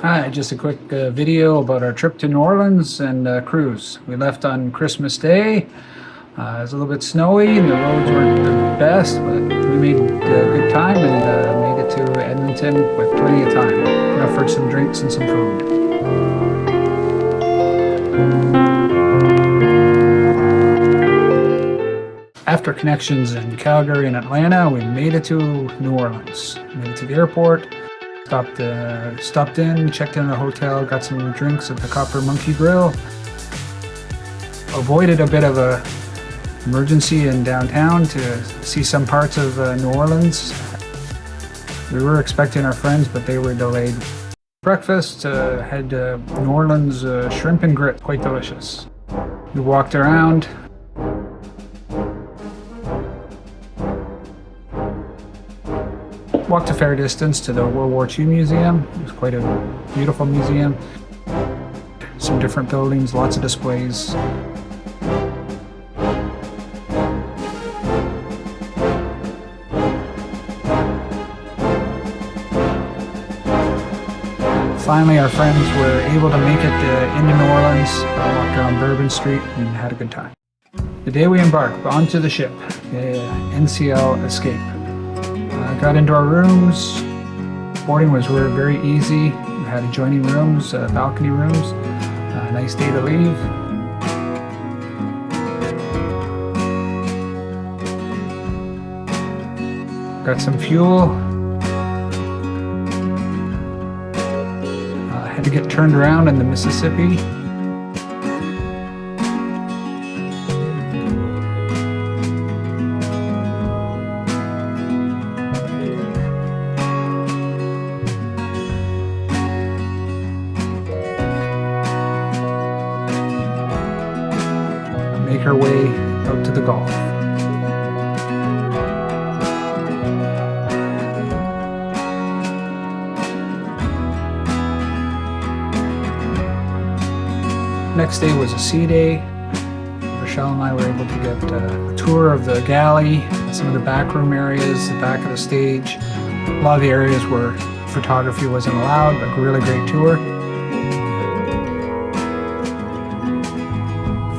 Hi, just a quick video about our trip to New Orleans and cruise. We left on Christmas Day. It was a little bit snowy and the roads weren't the best, but we made a good time and made it to Edmonton with plenty of time. Enough for some drinks and some food. After connections in Calgary and Atlanta, we made it to New Orleans. Made it to the airport. Stopped in, checked in the hotel, got some drinks at the Copper Monkey Grill. Avoided a bit of a emergency in downtown to see some parts of New Orleans. We were expecting our friends, but they were delayed. Breakfast had New Orleans shrimp and grit, quite delicious. We walked around. Walked a fair distance to the World War II Museum. It was quite a beautiful museum. Some different buildings, lots of displays. Finally, our friends were able to make it into New Orleans. Walked around Bourbon Street and had a good time. The day we embarked onto the ship, the NCL Escape. Got into our rooms. Boarding was very easy. We had adjoining rooms, balcony rooms. Nice day to leave. Got some fuel. Had to get turned around in the Mississippi. Make our way out to the Gulf. Next day was a sea day. Rochelle and I were able to get a tour of the galley, some of the backroom areas, the back of the stage. A lot of the areas where photography wasn't allowed, but a really great tour.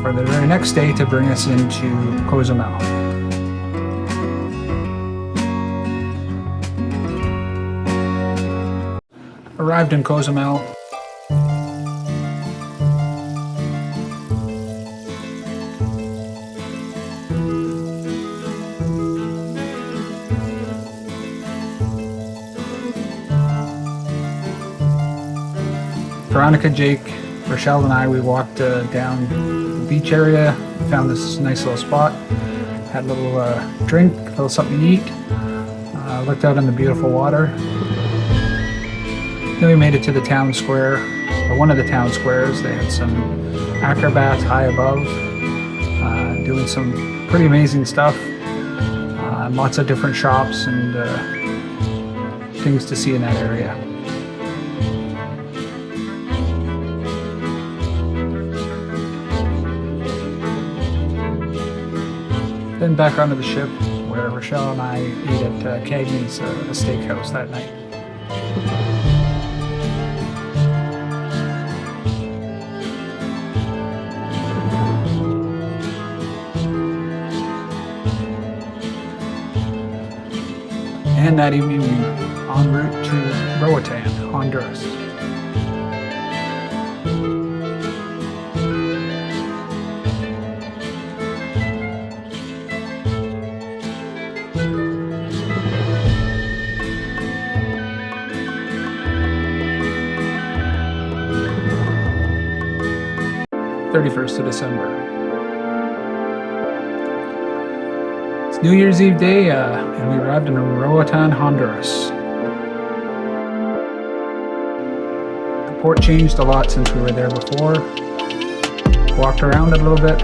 For the very next day to bring us into Cozumel. Arrived in Cozumel. Veronica, Jake, Rochelle and I, we walked down the beach area, found this nice little spot, had a little drink, a little something to eat, looked out on the beautiful water. Then we made it to the town square, or one of the town squares. They had some acrobats high above, doing some pretty amazing stuff. Lots of different shops and things to see in that area. Then back onto the ship, where Rochelle and I ate at Caye's a steakhouse that night. And that evening, en route to Roatan, Honduras. (31st of December). It's New Year's Eve day, and we arrived in Roatan, Honduras. The port changed a lot since we were there before. Walked around it a little bit.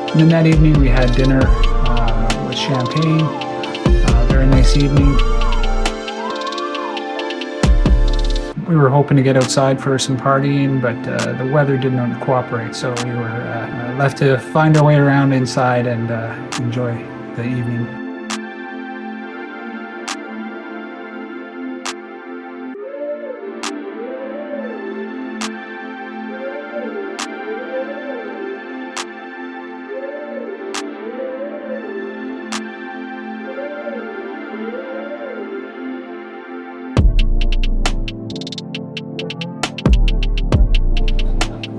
And then that evening we had dinner with champagne. Very nice evening. We were hoping to get outside for some partying, but the weather didn't cooperate, so we were left to find our way around inside and enjoy the evening.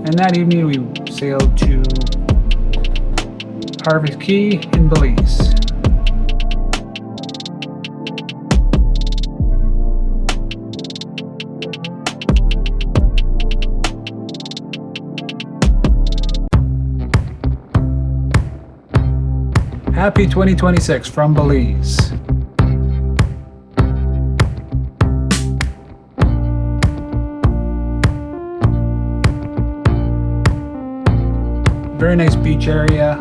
And that evening we sailed to Caye in Belize. Happy 2026 from Belize. Very nice beach area.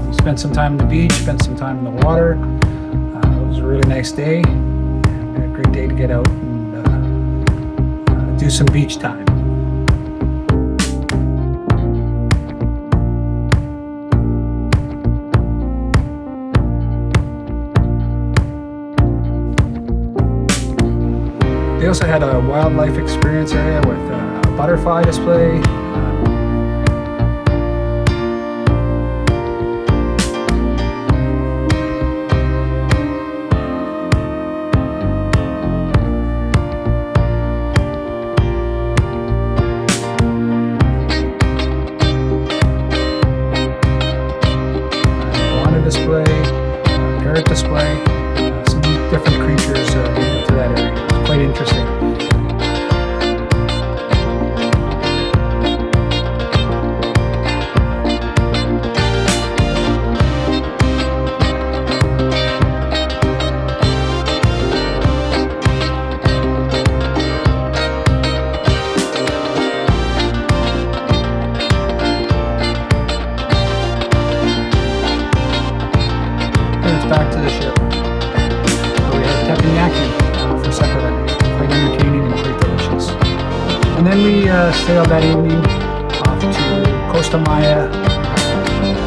We spent some time on the beach, spent some time in the water. It was a really nice day, and a great day to get out and do some beach time. They also had a wildlife experience area with a butterfly display. Display, parrot display, some different creatures native to that area. It's quite interesting. Back to the ship. So we had teppanyaki for supper that night. Quite entertaining and quite delicious. And then we sailed that evening off to Costa Maya,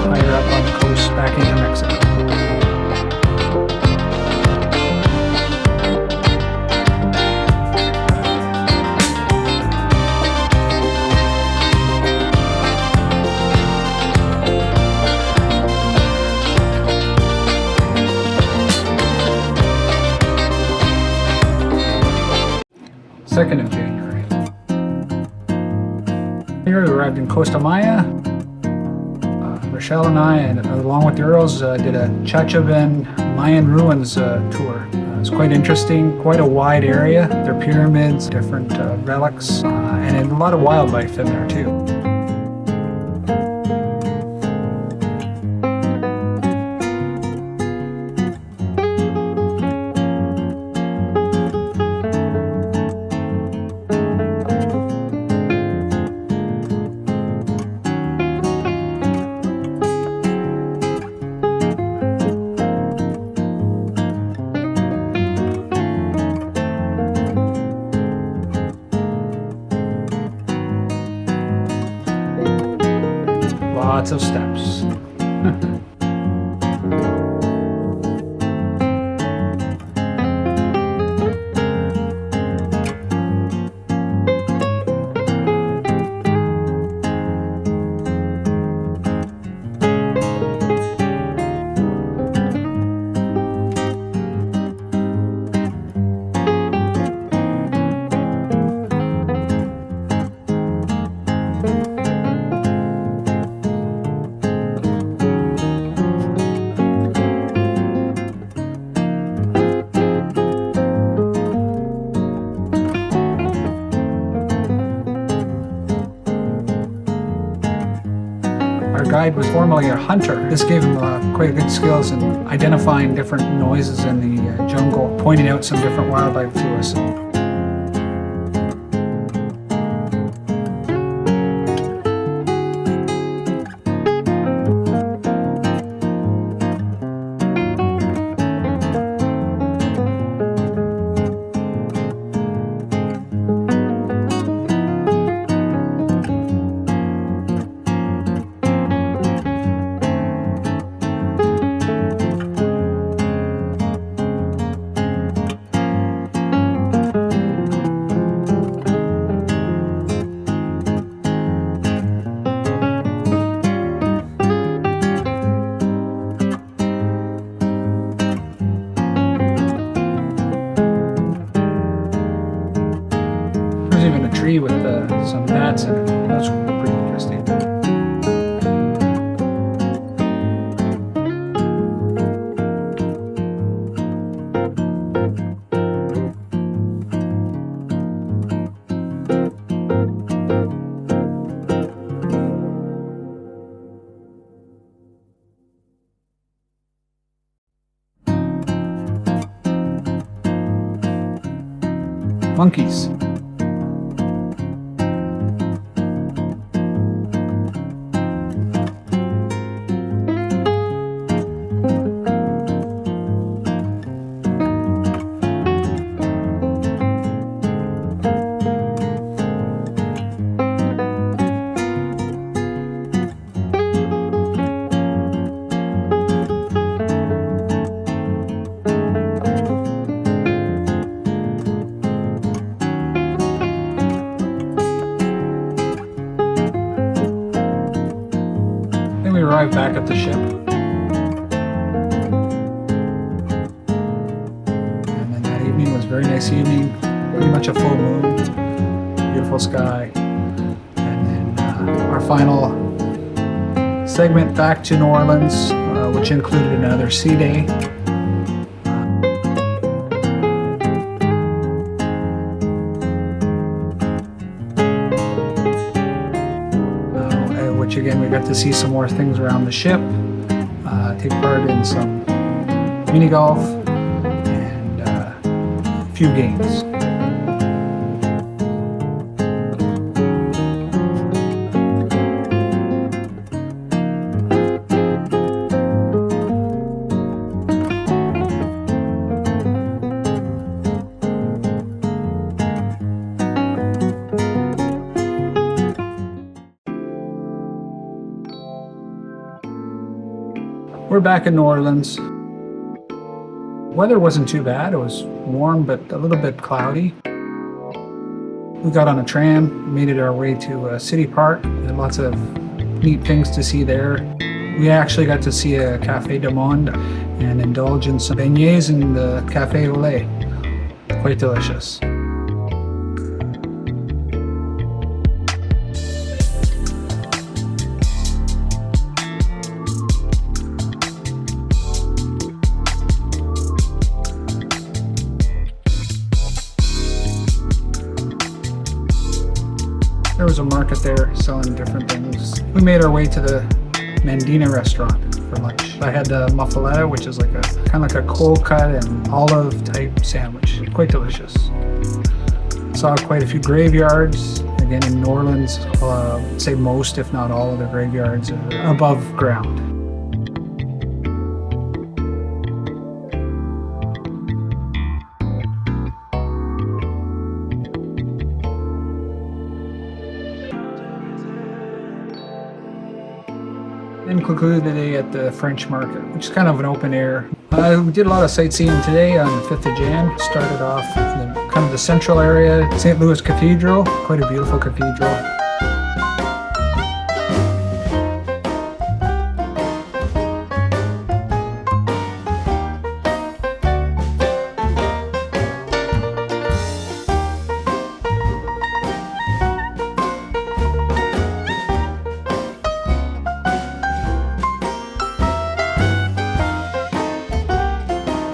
higher up on the coast, back into Mexico. Second of January. Here we arrived in Costa Maya. Rochelle and I, and along with the Earls, did a Chachaven Mayan ruins tour. It's quite interesting, quite a wide area. There are pyramids, different relics, and a lot of wildlife in there too. Lots of steps. Our guide was formerly a hunter. This gave him quite good skills in identifying different noises in the jungle, pointing out some different wildlife to us. There's even a tree with some bats in it. That's pretty interesting. Monkeys. Then we arrived back at the ship. And then that evening was a very nice evening, pretty much a full moon, beautiful sky. And then our final segment back to New Orleans, which included another sea day. Which again, we got to see some more things around the ship, take part in some mini golf and a few games. We're back in New Orleans. Weather wasn't too bad. It was warm, but a little bit cloudy. We got on a tram, made it our way to City Park. There lots of neat things to see there. We actually got to see a Café du Monde and indulge in some beignets in the Café au lait. Quite delicious. There was a market there selling different things. We made our way to the Mandina restaurant for lunch. I had the muffaletta, which is like a kind of like a cold cut and olive type sandwich. Quite delicious. Saw quite a few graveyards. Again, in New Orleans, I'd say most, if not all, of the graveyards are above ground. And concluded the day at the French Market, which is kind of an open air. We did a lot of sightseeing today on the 5th of Jan. Started off in kind of the central area, St. Louis Cathedral, quite a beautiful cathedral.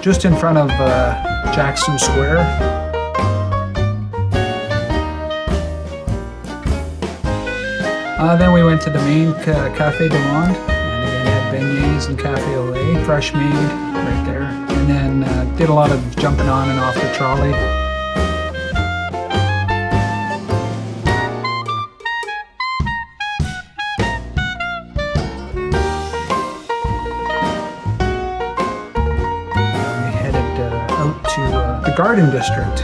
Just in front of Jackson Square. Then we went to the main Café du Monde, and again had beignets and café au lait, fresh made right there. And then did a lot of jumping on and off the trolley. The Garden District.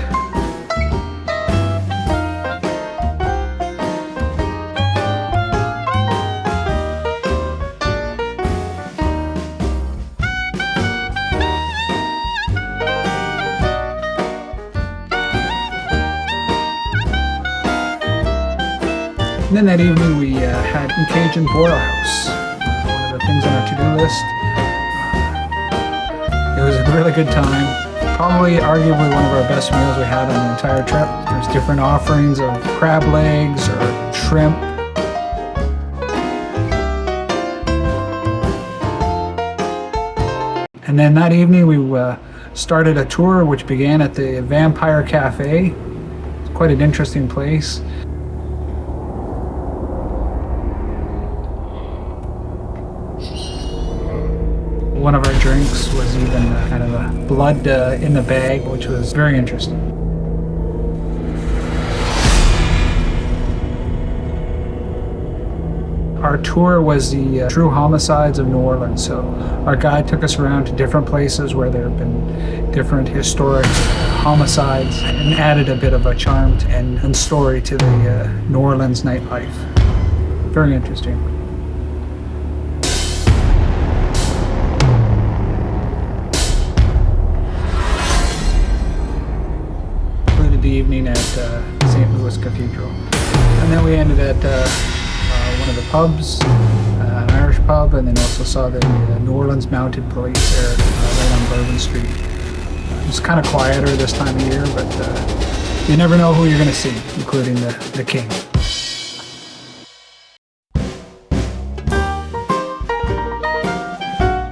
And then that evening we had Cajun Boil House, one of the things on our to-do list. It was a really good time. Probably arguably one of our best meals we had on the entire trip. There's different offerings of crab legs or shrimp. And then that evening we started a tour which began at the Vampire Cafe. It's quite an interesting place. One of our drinks was even kind of a blood in the bag, which was very interesting. Our tour was the true homicides of New Orleans. So our guide took us around to different places where there have been different historic homicides and added a bit of a charm and story to the New Orleans nightlife. Very interesting. The evening at St. Louis Cathedral. And then we ended at one of the pubs, an Irish pub, and then also saw the New Orleans Mounted Police there right on Bourbon Street. It was kind of quieter this time of year, but you never know who you're going to see, including the king.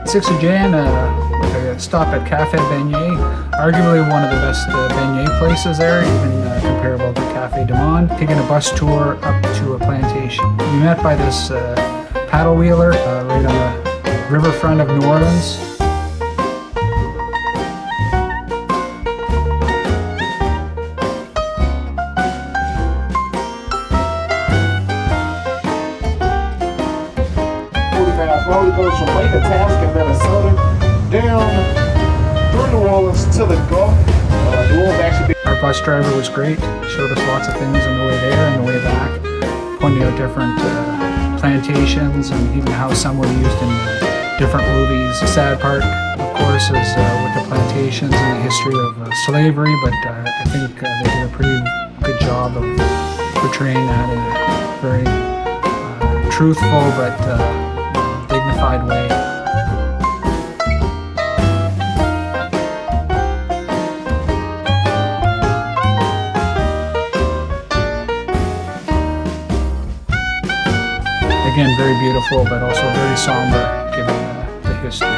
6th of Jan, with a stop at Cafe Beignet, arguably one of the best beignet places there, even comparable to Cafe du Monde. Taking a bus tour up to a plantation. We met by this paddle wheeler right on the riverfront of New Orleans. Road goes from Lake Itasca, Minnesota, down through New Orleans to the Gulf. New Orleans actually. Our bus driver was great. Showed us lots of things on the way there and the way back, pointing out different plantations and even how some were used in different movies. The sad part, of course, is with the plantations and the history of slavery, but I think they did a pretty good job of portraying that in a very truthful but dignified way. Again, very beautiful, but also very somber, given the history.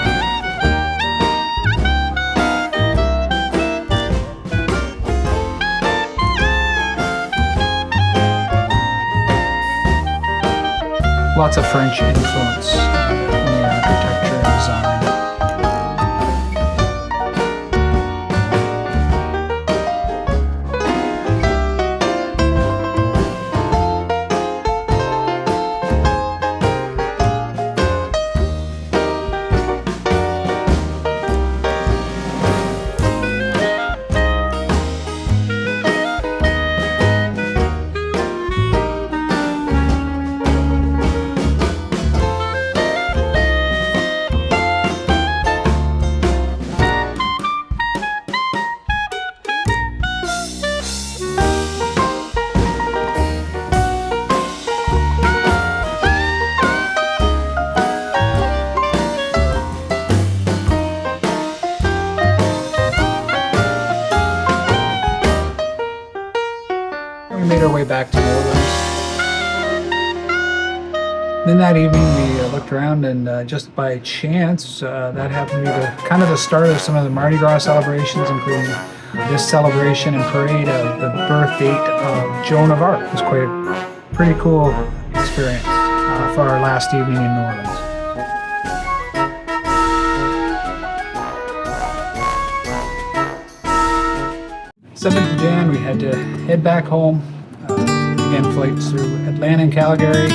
Lots of French influence in the architecture and design. We made our way back to New Orleans. Then that evening we looked around and just by chance that happened to be the start of some of the Mardi Gras celebrations, including this celebration and parade of the birth date of Joan of Arc. It was quite a pretty cool experience for our last evening in New Orleans. 7th of Jan, we had to head back home. Again, flights through Atlanta and Calgary,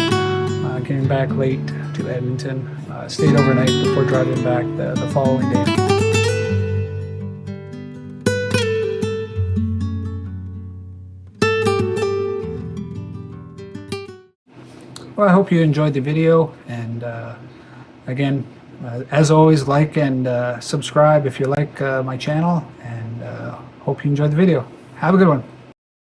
getting back late to Edmonton. Stayed overnight before driving back the following day. Well, I hope you enjoyed the video, and again, as always, like and subscribe if you like my channel, and hope you enjoyed the video. Have a good one.